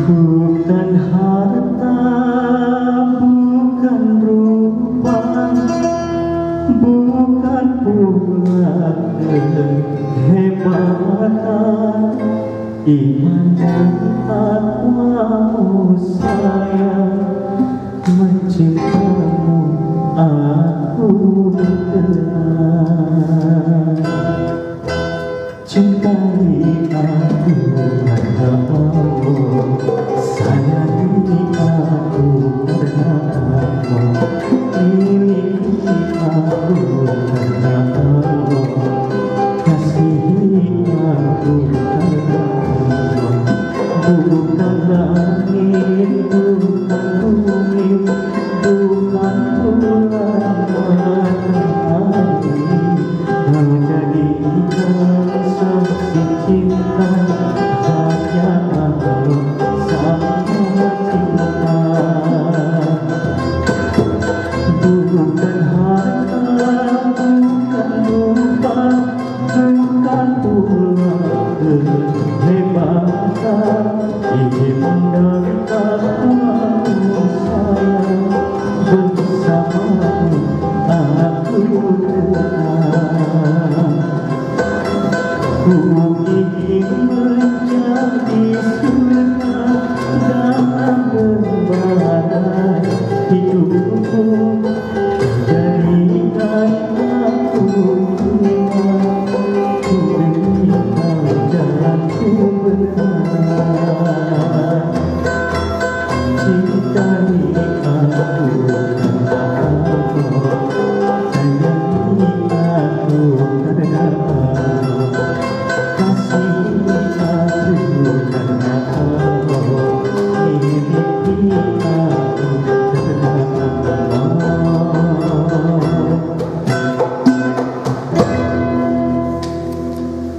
Bukan harta, bukan rupa, bukan pula kehebatan, iman dan takwamu sayang, mencintamu aku tenang. Cintai aku karena Allah, sayangi aku karena Allah, miliki aku karena Allah, kasihi aku karena Allah. Bukan langit, bukan bumi, bukan pula matahari, menjadikan saksi cinta hanya Allah sang cinta. Bukan harta, bukan rupa, bukan pula kehebatan, iman dan